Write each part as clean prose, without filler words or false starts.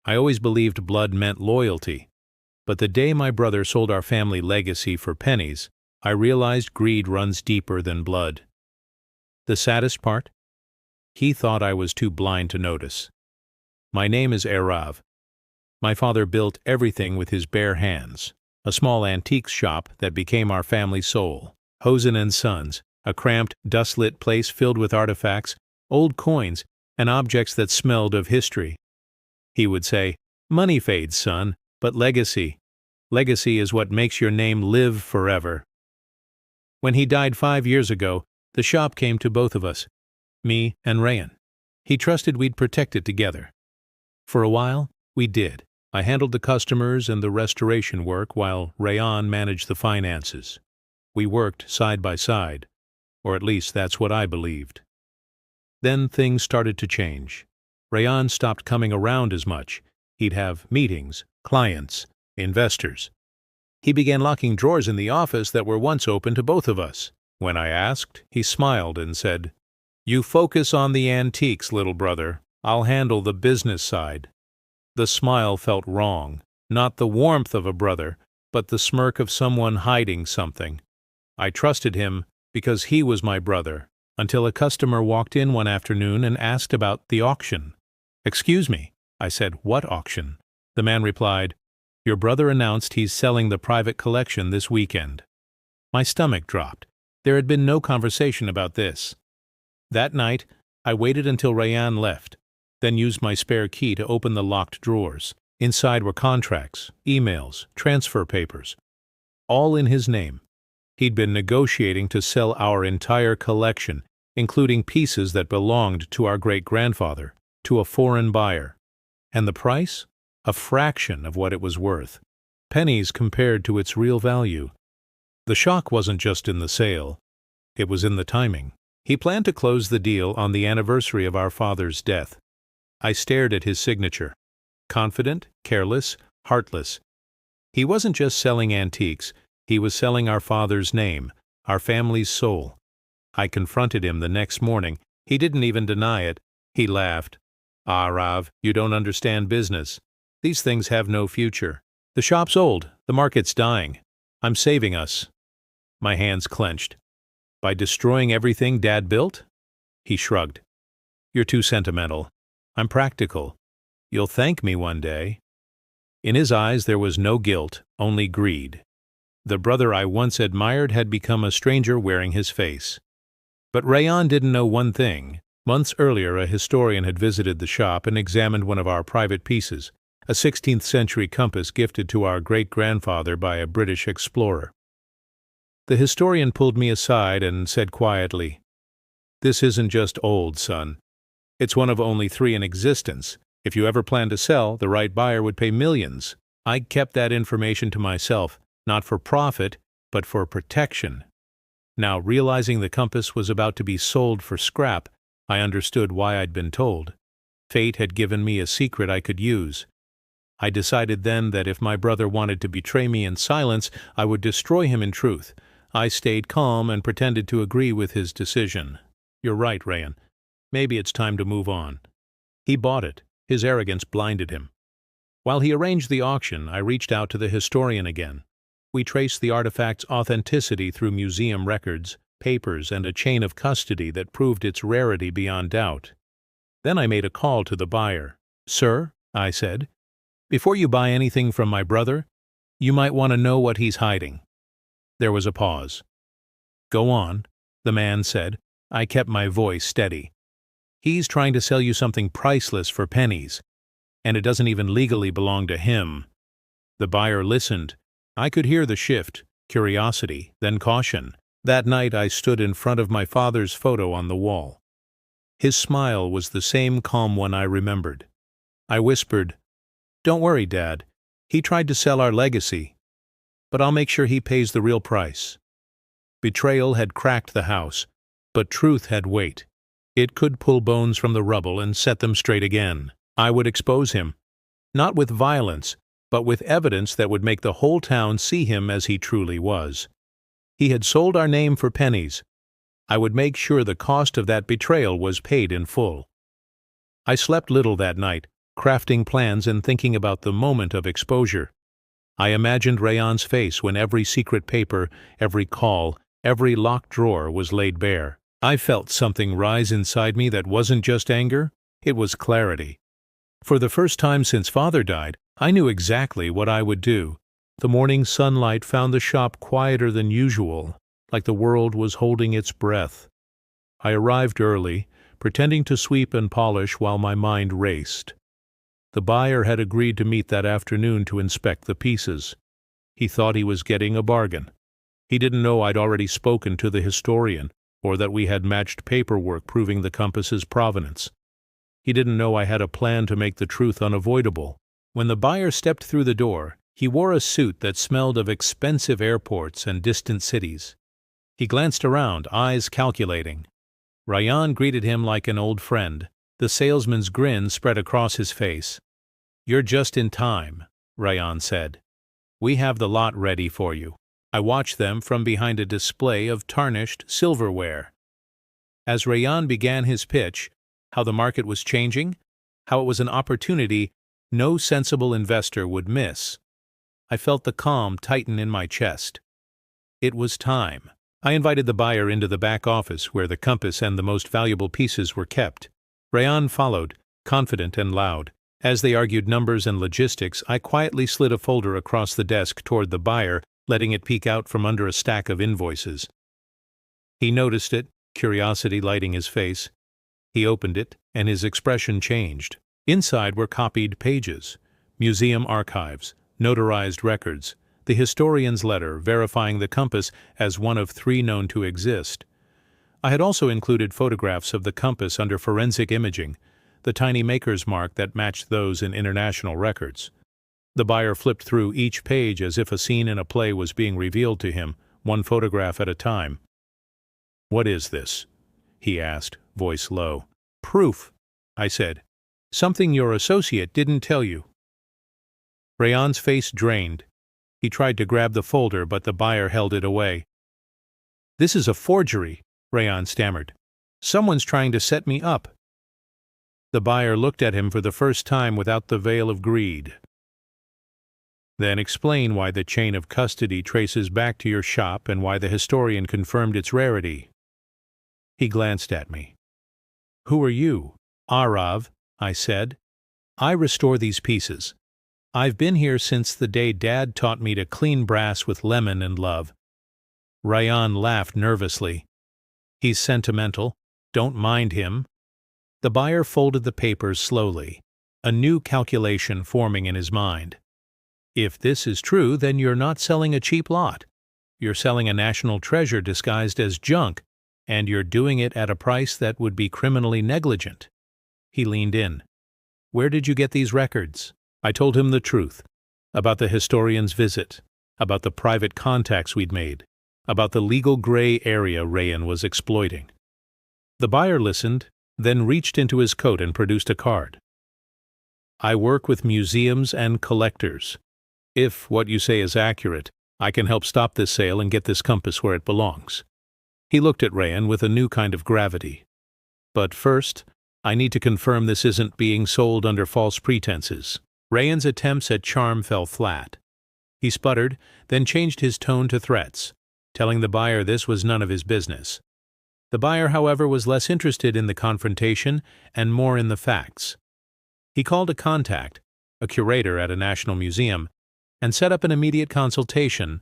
I always believed blood meant loyalty, but the day my brother sold our family legacy for pennies, I realized greed runs deeper than blood. The saddest part? He thought I was too blind to notice. My name is Aarav. My father built everything with his bare hands. A small antiques shop that became our family soul. Hosen & Sons, a cramped, dust-lit place filled with artifacts, old coins, and objects that smelled of history. He would say, "Money fades, son, but legacy is what makes your name live forever." When he died 5 years ago, the shop came to both of us, me and Rayan. He trusted we'd protect it together. For a while, we did. I handled the customers and the restoration work while Rayan managed the finances. We worked side by side, or at least that's what I believed. Then things started to change. Rayan stopped coming around as much. He'd have meetings, clients, investors. He began locking drawers in the office that were once open to both of us. When I asked, he smiled and said, "You focus on the antiques, little brother. I'll handle the business side." The smile felt wrong, not the warmth of a brother, but the smirk of someone hiding something. I trusted him because he was my brother, until a customer walked in one afternoon and asked about the auction. "Excuse me," I said, "what auction?" The man replied, "Your brother announced he's selling the private collection this weekend." My stomach dropped. There had been no conversation about this. That night, I waited until Rayan left, then used my spare key to open the locked drawers. Inside were contracts, emails, transfer papers, all in his name. He'd been negotiating to sell our entire collection, including pieces that belonged to our great-grandfather, to a foreign buyer. And the price? A fraction of what it was worth. Pennies compared to its real value. The shock wasn't just in the sale. It was in the timing. He planned to close the deal on the anniversary of our father's death. I stared at his signature. Confident, careless, heartless. He wasn't just selling antiques, he was selling our father's name, our family's soul. I confronted him the next morning. He didn't even deny it. He laughed. "Aarav, you don't understand business. These things have no future. The shop's old, the market's dying. I'm saving us." My hands clenched. "By destroying everything Dad built?" He shrugged. "You're too sentimental. I'm practical. You'll thank me one day." In his eyes there was no guilt, only greed. The brother I once admired had become a stranger wearing his face. But Rayan didn't know one thing. Months earlier, a historian had visited the shop and examined one of our private pieces, a 16th-century compass gifted to our great-grandfather by a British explorer. The historian pulled me aside and said quietly, "This isn't just old, son. It's one of only 3 in existence. If you ever plan to sell, the right buyer would pay millions." I kept that information to myself, not for profit, but for protection. Now, realizing the compass was about to be sold for scrap, I understood why I'd been told. Fate had given me a secret I could use. I decided then that if my brother wanted to betray me in silence, I would destroy him in truth. I stayed calm and pretended to agree with his decision. "You're right, Rayan. Maybe it's time to move on." He bought it. His arrogance blinded him. While he arranged the auction, I reached out to the historian again. We traced the artifact's authenticity through museum records, papers, and a chain of custody that proved its rarity beyond doubt. Then I made a call to the buyer. "Sir," I said, "before you buy anything from my brother, you might want to know what he's hiding." There was a pause. "Go on," the man said. I kept my voice steady. "He's trying to sell you something priceless for pennies, and it doesn't even legally belong to him." The buyer listened. I could hear the shift, curiosity, then caution. That night I stood in front of my father's photo on the wall. His smile was the same calm one I remembered. I whispered, "Don't worry, Dad. He tried to sell our legacy, but I'll make sure he pays the real price." Betrayal had cracked the house, but truth had weight. It could pull bones from the rubble and set them straight again. I would expose him, not with violence, but with evidence that would make the whole town see him as he truly was. He had sold our name for pennies. I would make sure the cost of that betrayal was paid in full. I slept little that night, crafting plans and thinking about the moment of exposure. I imagined Rayan's face when every secret paper, every call, every locked drawer was laid bare. I felt something rise inside me that wasn't just anger, it was clarity. For the first time since Father died, I knew exactly what I would do. The morning sunlight found the shop quieter than usual, like the world was holding its breath. I arrived early, pretending to sweep and polish while my mind raced. The buyer had agreed to meet that afternoon to inspect the pieces. He thought he was getting a bargain. He didn't know I'd already spoken to the historian, or that we had matched paperwork proving the compass's provenance. He didn't know I had a plan to make the truth unavoidable. When the buyer stepped through the door, he wore a suit that smelled of expensive airports and distant cities. He glanced around, eyes calculating. Rayan greeted him like an old friend. The salesman's grin spread across his face. "You're just in time," Rayan said. "We have the lot ready for you." I watched them from behind a display of tarnished silverware. As Rayan began his pitch, how the market was changing, how it was an opportunity no sensible investor would miss, I felt the calm tighten in my chest. It was time. I invited the buyer into the back office where the compass and the most valuable pieces were kept. Rayan followed, confident and loud. As they argued numbers and logistics, I quietly slid a folder across the desk toward the buyer, letting it peek out from under a stack of invoices. He noticed it, curiosity lighting his face. He opened it, and his expression changed. Inside were copied pages, museum archives, notarized records, the historian's letter verifying the compass as one of 3 known to exist. I had also included photographs of the compass under forensic imaging, the tiny maker's mark that matched those in international records. The buyer flipped through each page as if a scene in a play was being revealed to him, one photograph at a time. "What is this?" he asked, voice low. "Proof," I said. "Something your associate didn't tell you." Rayan's face drained. He tried to grab the folder, but the buyer held it away. "This is a forgery," Rayan stammered. "Someone's trying to set me up." The buyer looked at him for the first time without the veil of greed. "Then explain why the chain of custody traces back to your shop and why the historian confirmed its rarity." He glanced at me. "Who are you?" "Aarav," I said. "I restore these pieces. I've been here since the day Dad taught me to clean brass with lemon and love." Rayan laughed nervously. "He's sentimental. Don't mind him." The buyer folded the papers slowly, a new calculation forming in his mind. "If this is true, then you're not selling a cheap lot. You're selling a national treasure disguised as junk, and you're doing it at a price that would be criminally negligent." He leaned in. "Where did you get these records?" I told him the truth, about the historian's visit, about the private contacts we'd made, about the legal gray area Rayan was exploiting. The buyer listened, then reached into his coat and produced a card. "I work with museums and collectors. If what you say is accurate, I can help stop this sale and get this compass where it belongs." He looked at Rayan with a new kind of gravity. "But first, I need to confirm this isn't being sold under false pretenses." Rayan's attempts at charm fell flat. He sputtered, then changed his tone to threats, telling the buyer this was none of his business. The buyer, however, was less interested in the confrontation and more in the facts. He called a contact, a curator at a national museum, and set up an immediate consultation.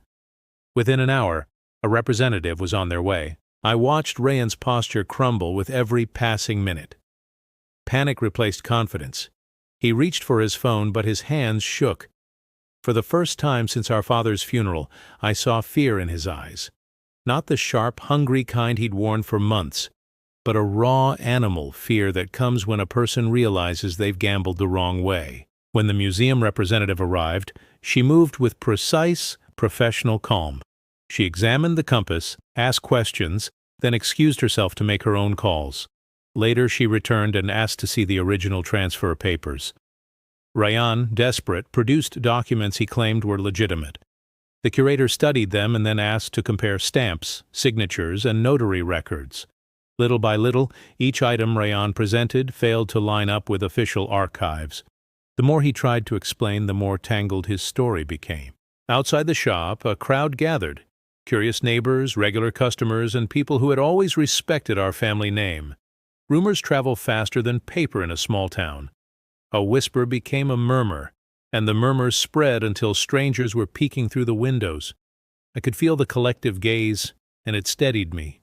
Within an hour, a representative was on their way. I watched Rayan's posture crumble with every passing minute. Panic replaced confidence. He reached for his phone, but his hands shook. For the first time since our father's funeral, I saw fear in his eyes. Not the sharp, hungry kind he'd worn for months, but a raw animal fear that comes when a person realizes they've gambled the wrong way. When the museum representative arrived, she moved with precise, professional calm. She examined the compass, asked questions, then excused herself to make her own calls. Later she returned and asked to see the original transfer papers. Rayan, desperate, produced documents he claimed were legitimate. The curator studied them and then asked to compare stamps, signatures, and notary records. Little by little, each item Rayan presented failed to line up with official archives. The more he tried to explain, the more tangled his story became. Outside the shop, a crowd gathered. Curious neighbors, regular customers, and people who had always respected our family name. Rumors travel faster than paper in a small town. A whisper became a murmur, and the murmurs spread until strangers were peeking through the windows. I could feel the collective gaze, and it steadied me.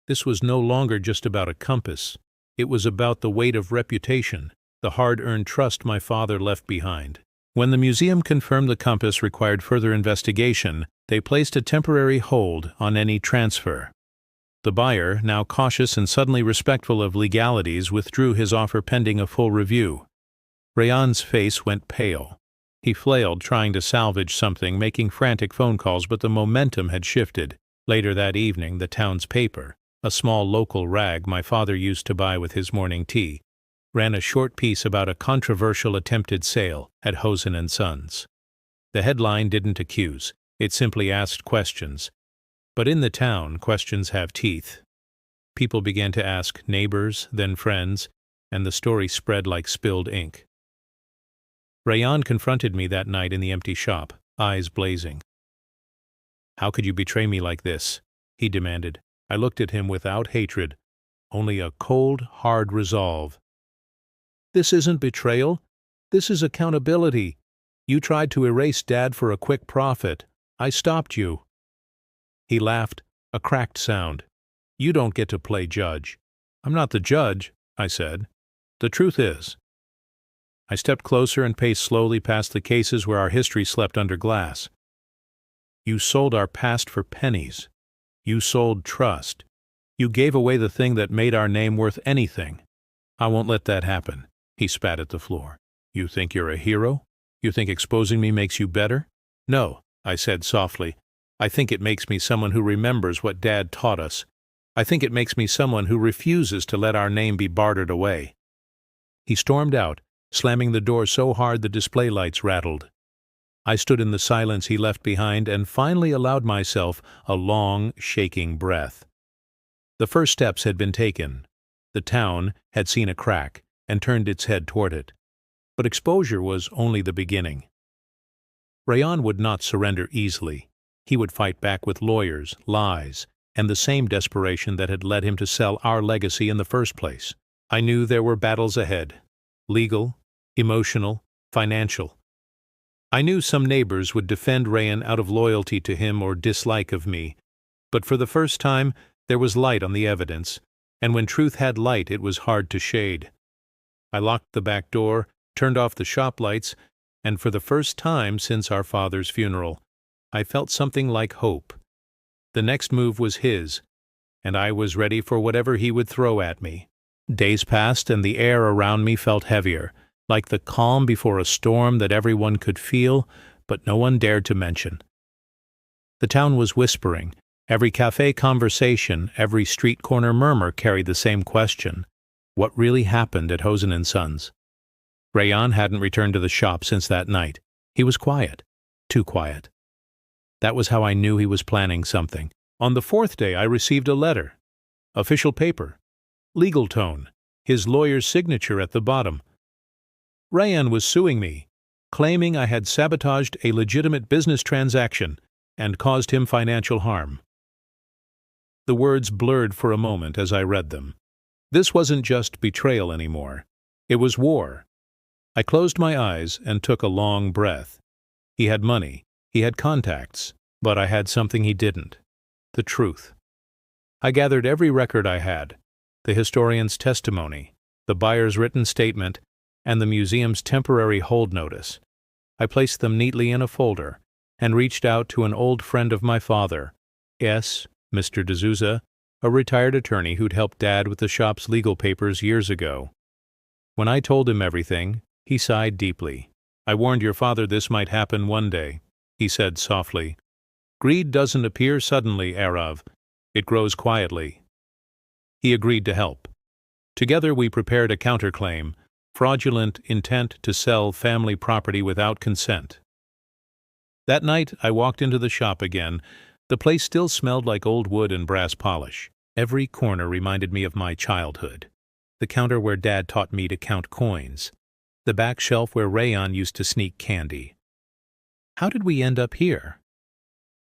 This was no longer just about a compass. It was about the weight of reputation, the hard-earned trust my father left behind. When the museum confirmed the compass required further investigation, they placed a temporary hold on any transfer. The buyer, now cautious and suddenly respectful of legalities, withdrew his offer pending a full review. Rayan's face went pale. He flailed, trying to salvage something, making frantic phone calls, but the momentum had shifted. Later that evening, the town's paper, a small local rag my father used to buy with his morning tea, ran a short piece about a controversial attempted sale at Hosen & Sons. The headline didn't accuse, it simply asked questions. But in the town, questions have teeth. People began to ask neighbors, then friends, and the story spread like spilled ink. Rayan confronted me that night in the empty shop, eyes blazing. "How could you betray me like this?" he demanded. I looked at him without hatred, only a cold, hard resolve. "This isn't betrayal. This is accountability. You tried to erase Dad for a quick profit. I stopped you." He laughed, a cracked sound. "You don't get to play judge." "I'm not the judge," I said. "The truth is." I stepped closer and paced slowly past the cases where our history slept under glass. "You sold our past for pennies. You sold trust. You gave away the thing that made our name worth anything. I won't let that happen." He spat at the floor. "You think you're a hero? You think exposing me makes you better?" "No," I said softly. "I think it makes me someone who remembers what Dad taught us. I think it makes me someone who refuses to let our name be bartered away." He stormed out, slamming the door so hard the display lights rattled. I stood in the silence he left behind and finally allowed myself a long, shaking breath. The first steps had been taken. The town had seen a crack and turned its head toward it. But exposure was only the beginning. Rayan would not surrender easily. He would fight back with lawyers, lies, and the same desperation that had led him to sell our legacy in the first place. I knew there were battles ahead. Legal, emotional, financial. I knew some neighbors would defend Rayan out of loyalty to him or dislike of me, but for the first time there was light on the evidence, and when truth had light it was hard to shade. I locked the back door, turned off the shop lights, and for the first time since our father's funeral, I felt something like hope. The next move was his, and I was ready for whatever he would throw at me. Days passed and the air around me felt heavier, like the calm before a storm that everyone could feel, but no one dared to mention. The town was whispering. Every cafe conversation, every street corner murmur carried the same question. What really happened at Hosen & Sons? Rayan hadn't returned to the shop since that night. He was quiet. Too quiet. That was how I knew he was planning something. On the fourth day I received a letter. Official paper. Legal tone. His lawyer's signature at the bottom. Rayan was suing me, claiming I had sabotaged a legitimate business transaction and caused him financial harm. The words blurred for a moment as I read them. This wasn't just betrayal anymore. It was war. I closed my eyes and took a long breath. He had money. He had contacts. But I had something he didn't. The truth. I gathered every record I had. The historian's testimony, the buyer's written statement, and the museum's temporary hold notice. I placed them neatly in a folder and reached out to an old friend of my father, Mr. D'Souza, a retired attorney who'd helped Dad with the shop's legal papers years ago. When I told him everything, he sighed deeply. "I warned your father this might happen one day," he said softly. "Greed doesn't appear suddenly, Aarav. It grows quietly." He agreed to help. Together we prepared a counterclaim, fraudulent intent to sell family property without consent. That night I walked into the shop again. The place still smelled like old wood and brass polish. Every corner reminded me of my childhood. The counter where Dad taught me to count coins. The back shelf where Rayan used to sneak candy. How did we end up here?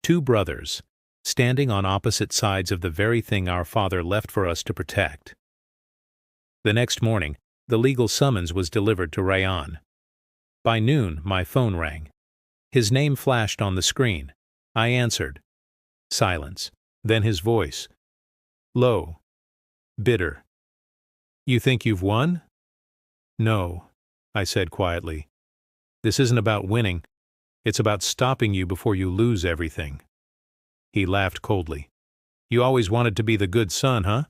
Two brothers, standing on opposite sides of the very thing our father left for us to protect. The next morning, the legal summons was delivered to Rayan. By noon, my phone rang. His name flashed on the screen. I answered. Silence. Then his voice. Low. Bitter. You think you've won? No, I said quietly. This isn't about winning. It's about stopping you before you lose everything. He laughed coldly. You always wanted to be the good son, huh?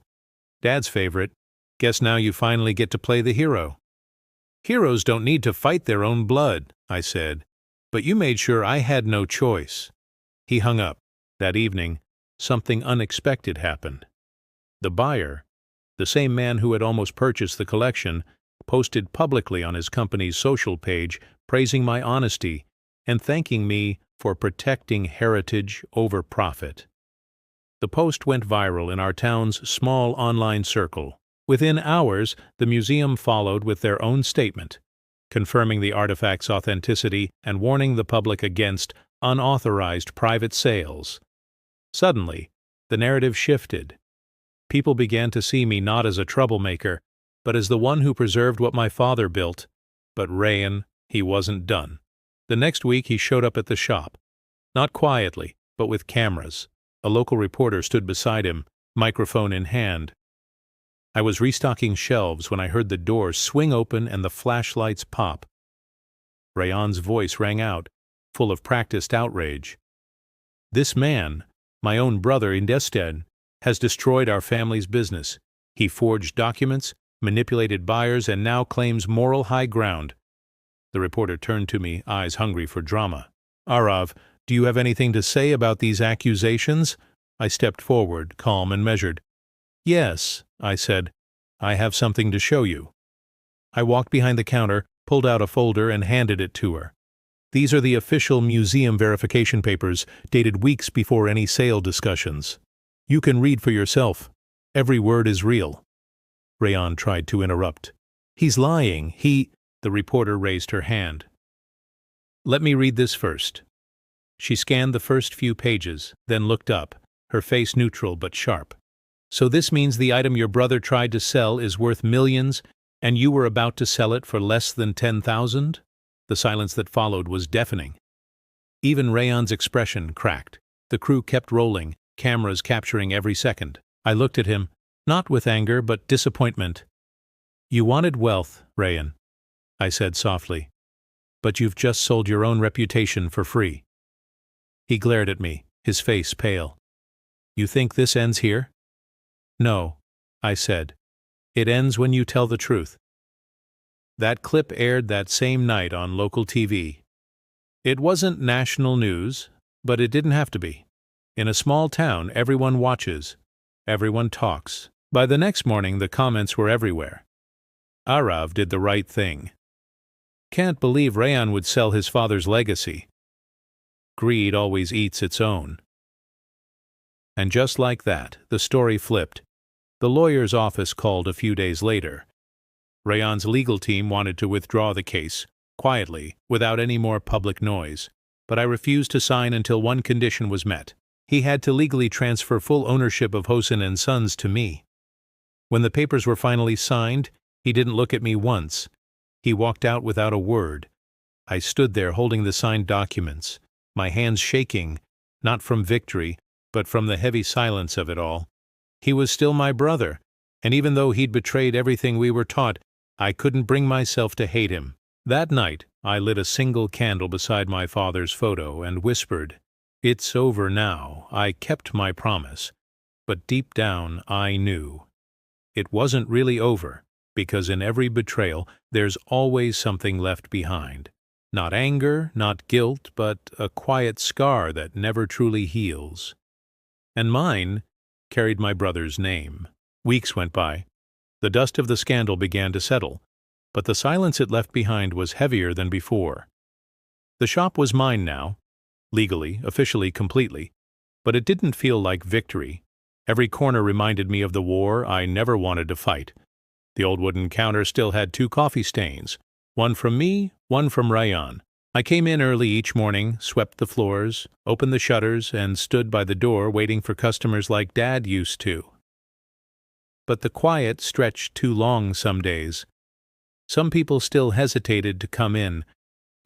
Dad's favorite. Guess now you finally get to play the hero. Heroes don't need to fight their own blood, I said, but you made sure I had no choice. He hung up. That evening, something unexpected happened. The buyer, the same man who had almost purchased the collection, posted publicly on his company's social page praising my honesty and thanking me for protecting heritage over profit. The post went viral in our town's small online circle. Within hours, the museum followed with their own statement, confirming the artifact's authenticity and warning the public against unauthorized private sales. Suddenly, the narrative shifted. People began to see me not as a troublemaker, but as the one who preserved what my father built. But Rayan, he wasn't done. The next week he showed up at the shop. Not quietly, but with cameras. A local reporter stood beside him, microphone in hand. I was restocking shelves when I heard the door swing open and the flashlights pop. Rayan's voice rang out, full of practiced outrage. This man, my own brother Indested, has destroyed our family's business. He forged documents, manipulated buyers, and now claims moral high ground. The reporter turned to me, eyes hungry for drama. Aarav, do you have anything to say about these accusations? I stepped forward, calm and measured. Yes, I said. I have something to show you. I walked behind the counter, pulled out a folder, and handed it to her. These are the official museum verification papers, dated weeks before any sale discussions. You can read for yourself. Every word is real. Rayan tried to interrupt. He's lying. The reporter raised her hand. Let me read this first. She scanned the first few pages, then looked up, her face neutral but sharp. So this means the item your brother tried to sell is worth millions, and you were about to sell it for less than 10,000? The silence that followed was deafening. Even Rayan's expression cracked. The crew kept rolling, cameras capturing every second. I looked at him, not with anger but disappointment. You wanted wealth, Rayan, I said softly, but you've just sold your own reputation for free. He glared at me, his face pale. You think this ends here? No, I said. It ends when you tell the truth. That clip aired that same night on local TV. It wasn't national news, but it didn't have to be. In a small town, everyone watches. Everyone talks. By the next morning, the comments were everywhere. Aarav did the right thing. Can't believe Rayan would sell his father's legacy. Greed always eats its own. And just like that, the story flipped. The lawyer's office called a few days later. Rayan's legal team wanted to withdraw the case, quietly, without any more public noise, but I refused to sign until one condition was met. He had to legally transfer full ownership of Hosen & Sons to me. When the papers were finally signed, he didn't look at me once. He walked out without a word. I stood there holding the signed documents, my hands shaking, not from victory, but from the heavy silence of it all. He was still my brother, and even though he'd betrayed everything we were taught, I couldn't bring myself to hate him. That night, I lit a single candle beside my father's photo and whispered, "It's over now. I kept my promise." But deep down, I knew. It wasn't really over, because in every betrayal, there's always something left behind. Not anger, not guilt, but a quiet scar that never truly heals. And mine carried my brother's name. Weeks went by. The dust of the scandal began to settle, but the silence it left behind was heavier than before. The shop was mine now, legally, officially, completely, but it didn't feel like victory. Every corner reminded me of the war I never wanted to fight. The old wooden counter still had 2 coffee stains. One from me, one from Rayan. I came in early each morning, swept the floors, opened the shutters, and stood by the door waiting for customers like Dad used to. But the quiet stretched too long some days. Some people still hesitated to come in,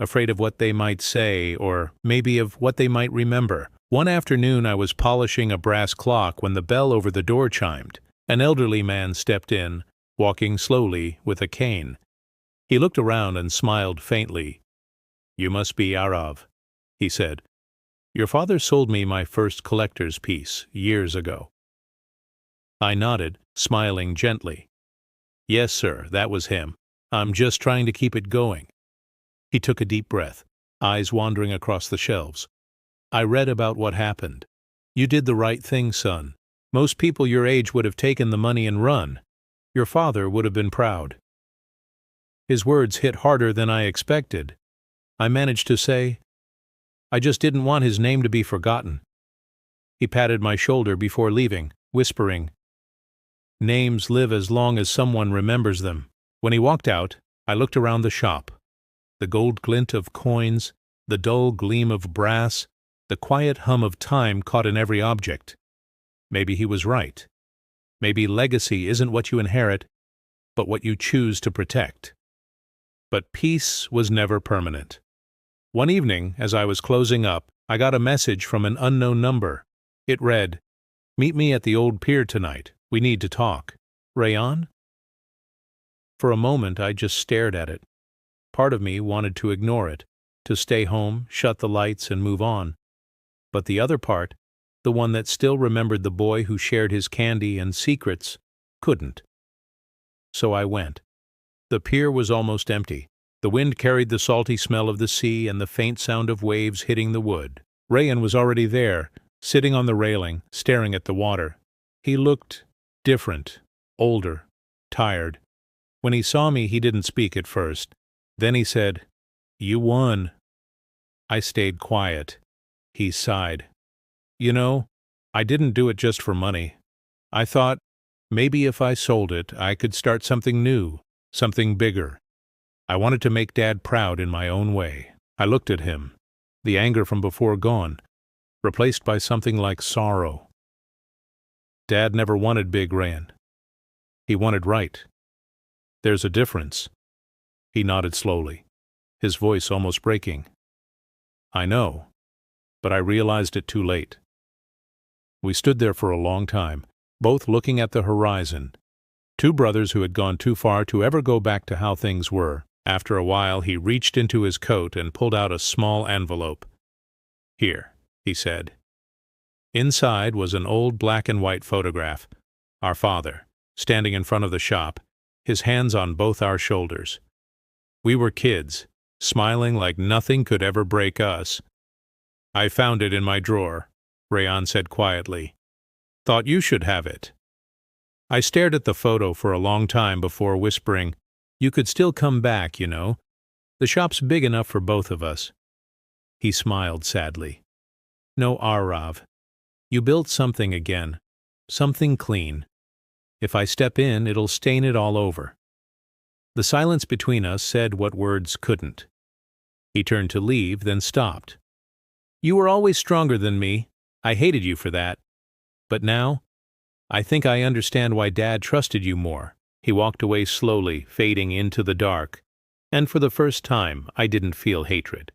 afraid of what they might say, or maybe of what they might remember. One afternoon I was polishing a brass clock when the bell over the door chimed. An elderly man stepped in, walking slowly with a cane. He looked around and smiled faintly. "You must be Aarav," he said. "Your father sold me my first collector's piece years ago." I nodded, smiling gently. "Yes, sir, that was him. I'm just trying to keep it going." He took a deep breath, eyes wandering across the shelves. "I read about what happened. You did the right thing, son. Most people your age would have taken the money and run. Your father would have been proud." His words hit harder than I expected. I managed to say, "I just didn't want his name to be forgotten." He patted my shoulder before leaving, whispering, "Names live as long as someone remembers them." When he walked out, I looked around the shop. The gold glint of coins, the dull gleam of brass, the quiet hum of time caught in every object. Maybe he was right. Maybe legacy isn't what you inherit, but what you choose to protect. But peace was never permanent. One evening, as I was closing up, I got a message from an unknown number. It read, "Meet me at the old pier tonight. We need to talk. Rayan?" For a moment I just stared at it. Part of me wanted to ignore it, to stay home, shut the lights, and move on. But the other part, the one that still remembered the boy who shared his candy and secrets, couldn't. So I went. The pier was almost empty. The wind carried the salty smell of the sea and the faint sound of waves hitting the wood. Rayan was already there, sitting on the railing, staring at the water. He looked different, older, tired. When he saw me, he didn't speak at first. Then he said, "You won." I stayed quiet. He sighed. "You know, I didn't do it just for money. I thought, maybe if I sold it, I could start something new, something bigger. I wanted to make Dad proud in my own way." I looked at him, the anger from before gone, replaced by something like sorrow. Dad never wanted big, Rayan. He wanted right. There's a difference. He nodded slowly, his voice almost breaking. "I know, but I realized it too late." We stood there for a long time, both looking at the horizon. Two brothers who had gone too far to ever go back to how things were. After a while, he reached into his coat and pulled out a small envelope. "Here," he said. Inside was an old black-and-white photograph. Our father, standing in front of the shop, his hands on both our shoulders. We were kids, smiling like nothing could ever break us. "I found it in my drawer," Rayan said quietly. "Thought you should have it." I stared at the photo for a long time before whispering, "You could still come back, you know. The shop's big enough for both of us." He smiled sadly. "No, Aarav. You built something again. Something clean. If I step in, it'll stain it all over." The silence between us said what words couldn't. He turned to leave, then stopped. "You were always stronger than me. I hated you for that. But now, I think I understand why Dad trusted you more." He walked away slowly, fading into the dark. And for the first time, I didn't feel hatred.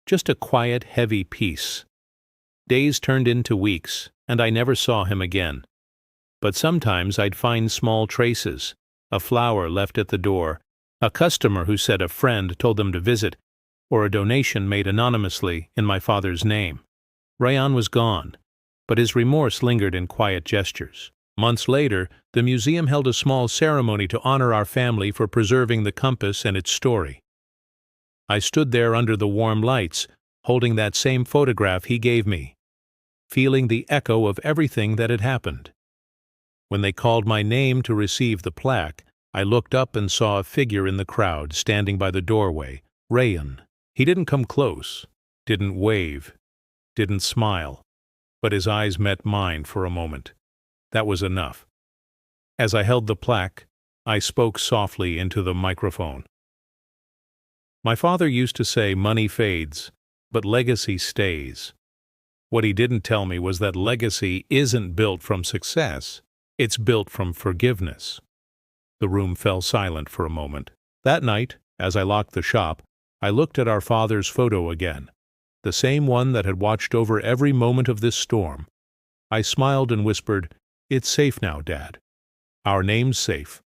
Just a quiet, heavy peace. Days turned into weeks, and I never saw him again. But sometimes I'd find small traces. A flower left at the door, a customer who said a friend told them to visit, or a donation made anonymously in my father's name. Rayan was gone, but his remorse lingered in quiet gestures. Months later, the museum held a small ceremony to honor our family for preserving the compass and its story. I stood there under the warm lights, holding that same photograph he gave me, feeling the echo of everything that had happened. When they called my name to receive the plaque, I looked up and saw a figure in the crowd standing by the doorway, Rayan. He didn't come close, didn't wave, didn't smile, but his eyes met mine for a moment. That was enough. As I held the plaque, I spoke softly into the microphone. My father used to say money fades, but legacy stays. What he didn't tell me was that legacy isn't built from success, it's built from forgiveness. The room fell silent for a moment. That night, as I locked the shop, I looked at our father's photo again, the same one that had watched over every moment of this storm. I smiled and whispered, "It's safe now, Dad. Our name's safe."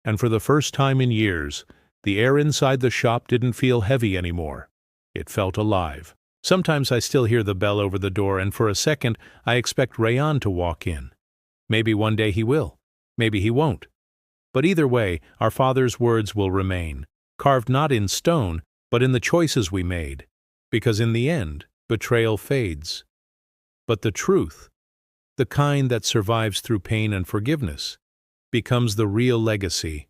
And for the first time in years, the air inside the shop didn't feel heavy anymore. It felt alive. Sometimes I still hear the bell over the door, and for a second I expect Rayan to walk in. Maybe one day he will. Maybe he won't. But either way, our father's words will remain, carved not in stone, but in the choices we made. Because in the end, betrayal fades. But the truth, the kind that survives through pain and forgiveness, becomes the real legacy